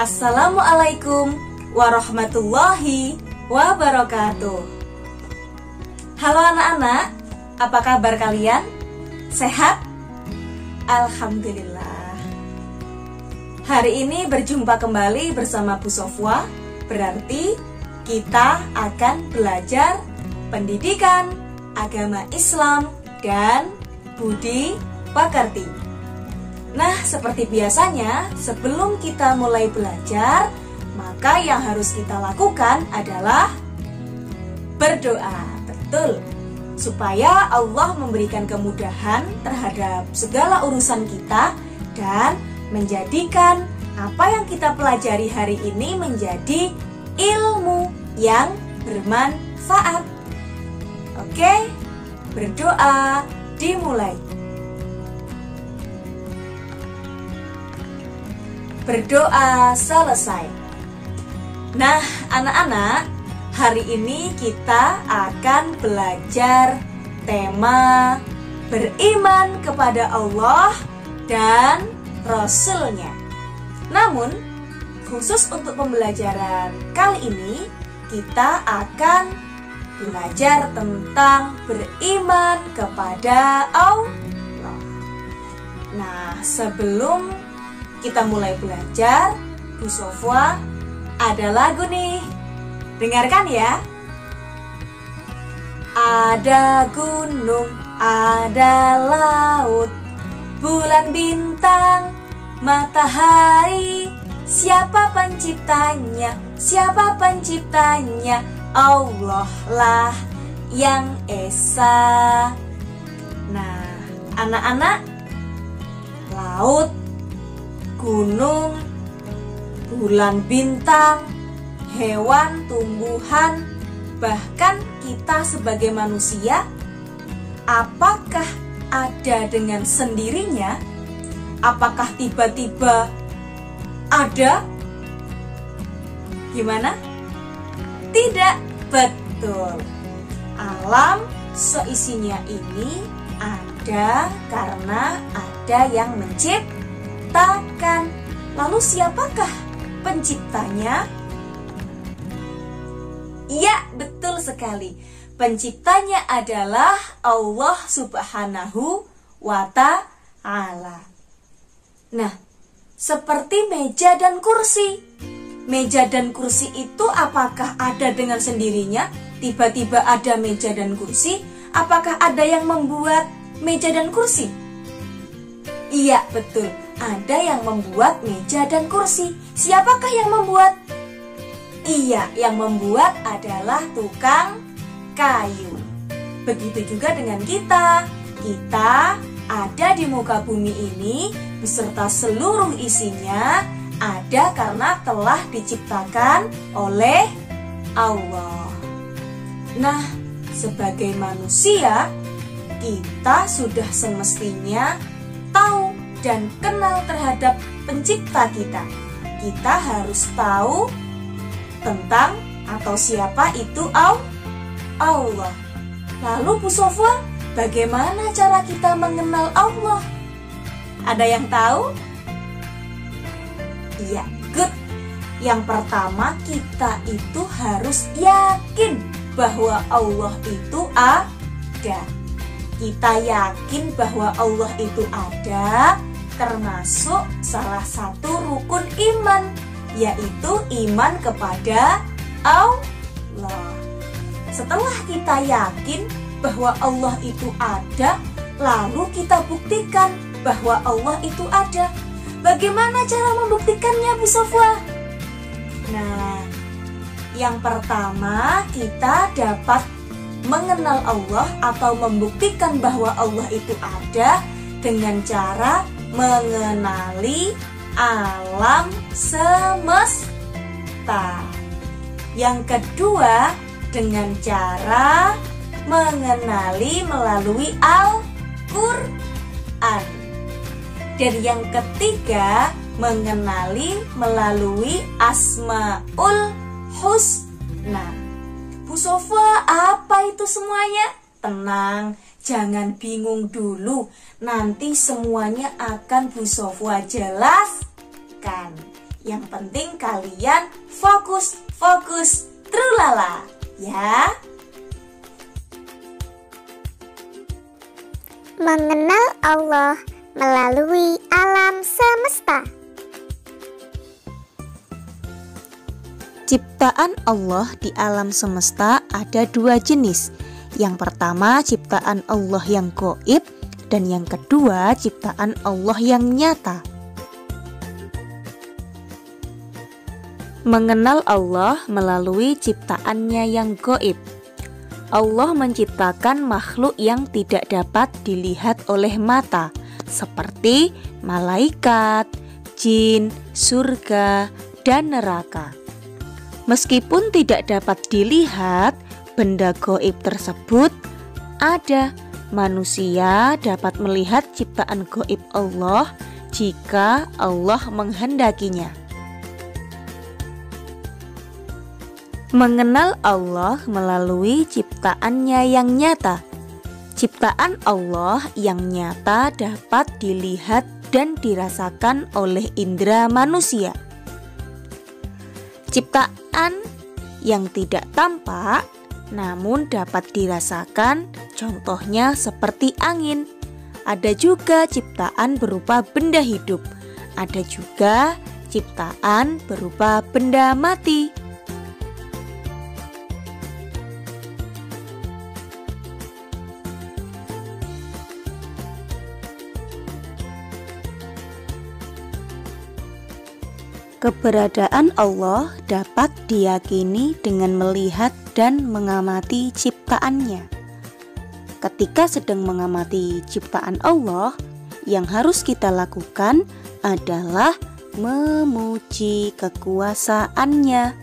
Assalamualaikum warahmatullahi wabarakatuh. Halo anak-anak, apa kabar kalian? Sehat? Alhamdulillah. Hari ini berjumpa kembali bersama Bu Sofwa. Berarti kita akan belajar pendidikan agama Islam dan budi pekerti. Nah, seperti biasanya, sebelum kita mulai belajar, maka yang harus kita lakukan adalah berdoa. Betul, supaya Allah memberikan kemudahan terhadap segala urusan kita dan menjadikan apa yang kita pelajari hari ini menjadi ilmu yang bermanfaat. Oke, berdoa dimulai. Berdoa selesai. Nah, anak-anak, hari ini kita akan belajar tema beriman kepada Allah dan Rasul-Nya. Namun, khusus untuk pembelajaran kali ini, kita akan belajar tentang beriman kepada Allah. Nah, sebelum kita mulai belajar, Bu Sofwa ada lagu nih. Dengarkan ya. Ada gunung, ada laut, bulan, bintang, matahari. Siapa penciptanya? Siapa penciptanya? Allah lah yang esa. Nah, anak-anak, laut, gunung, bulan, bintang, hewan, tumbuhan, bahkan kita sebagai manusia, apakah ada dengan sendirinya? Apakah tiba-tiba ada? Gimana? Tidak, betul. Alam seisinya ini ada karena ada yang menciptakan. Lalu siapakah penciptanya? Ya, betul sekali. Penciptanya adalah Allah Subhanahu wa Ta'ala. Nah, seperti meja dan kursi. Meja dan kursi itu apakah ada dengan sendirinya? Tiba-tiba ada meja dan kursi? Apakah ada yang membuat meja dan kursi? Iya, betul. Ada yang membuat meja dan kursi. Siapakah yang membuat? Iya, yang membuat adalah tukang kayu. Begitu juga dengan kita. Kita ada di muka bumi ini beserta seluruh isinya ada karena telah diciptakan oleh Allah. Nah, sebagai manusia, kita sudah semestinya tahu dan kenal terhadap pencipta kita. Kita harus tahu tentang atau siapa itu Allah. Lalu Bu Sofwa, bagaimana cara kita mengenal Allah? Ada yang tahu? Iya, good. Yang pertama, kita itu harus yakin bahwa Allah itu ada. Kita yakin bahwa Allah itu ada, termasuk salah satu rukun iman, yaitu iman kepada Allah. Setelah kita yakin bahwa Allah itu ada, lalu kita buktikan bahwa Allah itu ada. Bagaimana cara membuktikannya, Bu Sofwa? Nah, yang pertama kita dapat mengenal Allah atau membuktikan bahwa Allah itu ada dengan cara mengenali alam semesta. Yang kedua, dengan cara mengenali melalui Al-Quran. Dan yang ketiga, mengenali melalui Asmaul Husna. Bu Sofwa, apa itu semuanya? Tenang, jangan bingung dulu. Nanti semuanya akan Bu Sofwa jelaskan. Yang penting kalian fokus trulala ya. Mengenal Allah melalui alam semesta. Ciptaan Allah di alam semesta ada dua jenis. Yang pertama ciptaan Allah yang gaib, dan yang kedua ciptaan Allah yang nyata. Mengenal Allah melalui ciptaannya yang gaib. Allah menciptakan makhluk yang tidak dapat dilihat oleh mata, seperti malaikat, jin, surga, dan neraka. Meskipun tidak dapat dilihat, benda gaib tersebut ada. Manusia dapat melihat ciptaan gaib Allah jika Allah menghendakinya. Mengenal Allah melalui ciptaannya yang nyata. Ciptaan Allah yang nyata dapat dilihat dan dirasakan oleh indera manusia. Ciptaan yang tidak tampak namun dapat dirasakan, contohnya seperti angin. Ada juga ciptaan berupa benda hidup. Ada juga ciptaan berupa benda mati. Keberadaan Allah dapat diyakini dengan melihat dan mengamati ciptaannya. Ketika sedang mengamati ciptaan Allah, yang harus kita lakukan adalah memuji kekuasaannya.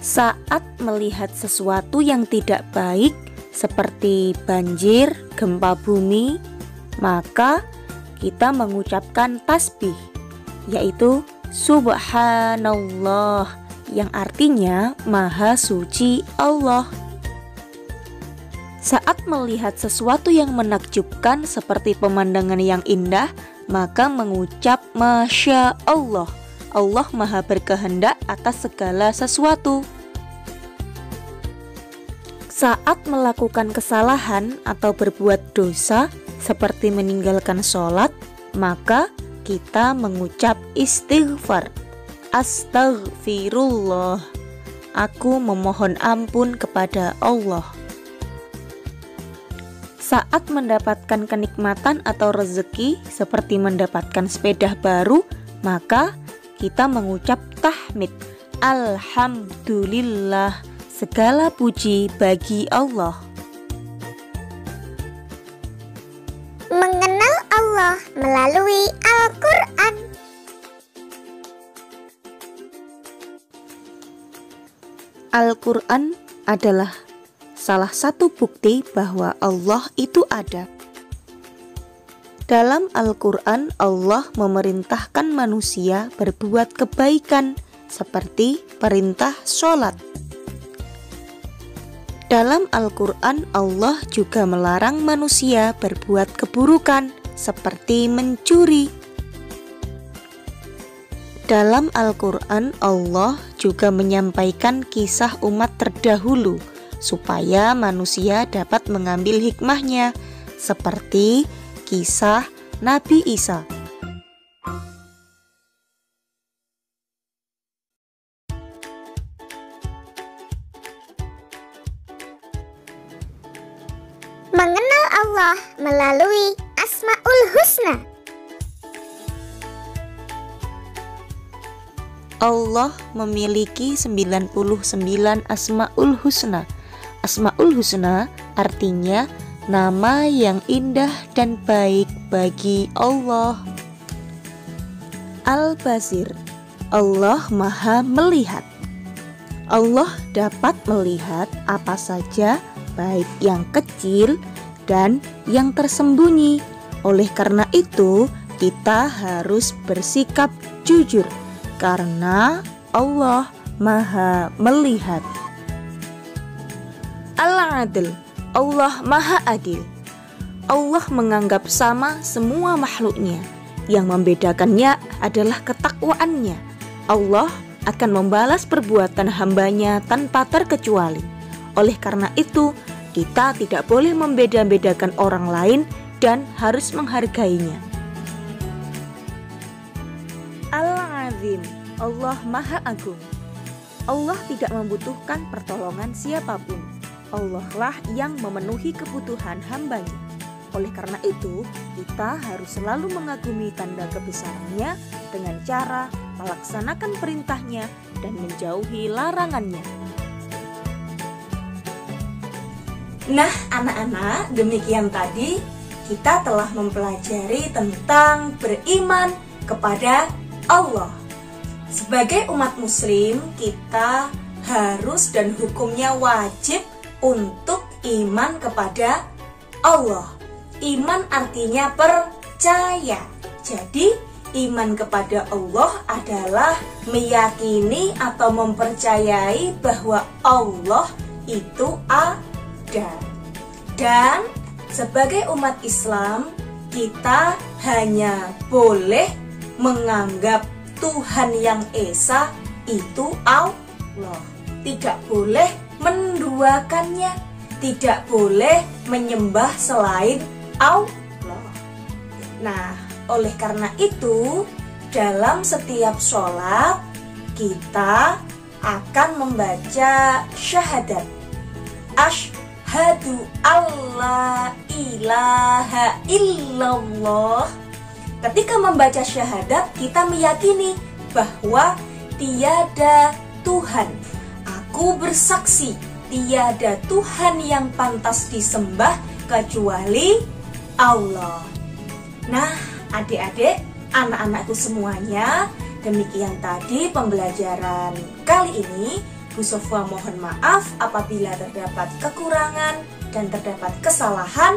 Saat melihat sesuatu yang tidak baik seperti banjir, gempa bumi, maka kita mengucapkan tasbih, yaitu Subhanallah, yang artinya Maha Suci Allah. Saat melihat sesuatu yang menakjubkan seperti pemandangan yang indah, maka mengucap Masya Allah. Allah Maha berkehendak atas segala sesuatu. Saat melakukan kesalahan atau berbuat dosa seperti meninggalkan sholat, maka kita mengucap istighfar. Astaghfirullah, aku memohon ampun kepada Allah. Saat mendapatkan kenikmatan atau rezeki seperti mendapatkan sepeda baru, maka kita mengucap tahmid. Alhamdulillah, segala puji bagi Allah. Mengenal Allah melalui Al-Quran. Al-Quran adalah salah satu bukti bahwa Allah itu ada. Dalam Al-Quran, Allah memerintahkan manusia berbuat kebaikan seperti perintah sholat. Dalam Al-Quran, Allah juga melarang manusia berbuat keburukan seperti mencuri. Dalam Al-Quran, Allah juga menyampaikan kisah umat terdahulu supaya manusia dapat mengambil hikmahnya, seperti kisah Nabi Isa. Mengenal Allah melalui Asmaul Husna. Allah memiliki 99 Asmaul Husna. Asmaul Husna artinya nama yang indah dan baik bagi Allah. Al-Basir, Allah Maha Melihat. Allah dapat melihat apa saja, baik yang kecil dan yang tersembunyi. Oleh karena itu, kita harus bersikap jujur karena Allah Maha Melihat. Al-Adil, Allah Maha Adil. Allah menganggap sama semua makhluknya. Yang membedakannya adalah ketakwaannya. Allah akan membalas perbuatan hambanya tanpa terkecuali. Oleh karena itu, kita tidak boleh membeda-bedakan orang lain dan harus menghargainya. Al-Azim, Allah Maha Agung. Allah tidak membutuhkan pertolongan siapapun. Allah lah yang memenuhi kebutuhan hambanya. Oleh karena itu, kita harus selalu mengagumi tanda kebesarannya dengan cara melaksanakan perintahnya dan menjauhi larangannya. Nah, anak-anak, demikian tadi kita telah mempelajari tentang beriman kepada Allah. Sebagai umat muslim, kita harus dan hukumnya wajib untuk iman kepada Allah. Iman artinya percaya. Jadi, iman kepada Allah adalah meyakini atau mempercayai bahwa Allah itu ada. Dan sebagai umat Islam, kita hanya boleh menganggap Tuhan yang Esa itu Allah. Tidak boleh menduakannya, tidak boleh menyembah selain Allah. Nah, oleh karena itu, dalam setiap sholat kita akan membaca syahadat. Asyhadu alla ilaha illallah. Ketika membaca syahadat, kita meyakini bahwa tiada Tuhan. Aku bersaksi, tiada Tuhan yang pantas disembah kecuali Allah. Nah, adik-adik, anak-anakku semuanya, demikian tadi pembelajaran kali ini. Bu Sofwa mohon maaf apabila terdapat kekurangan dan terdapat kesalahan.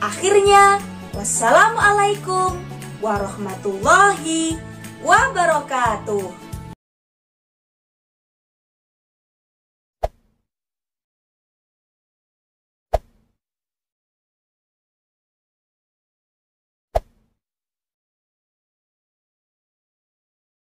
Akhirnya, wassalamualaikum warahmatullahi wabarakatuh.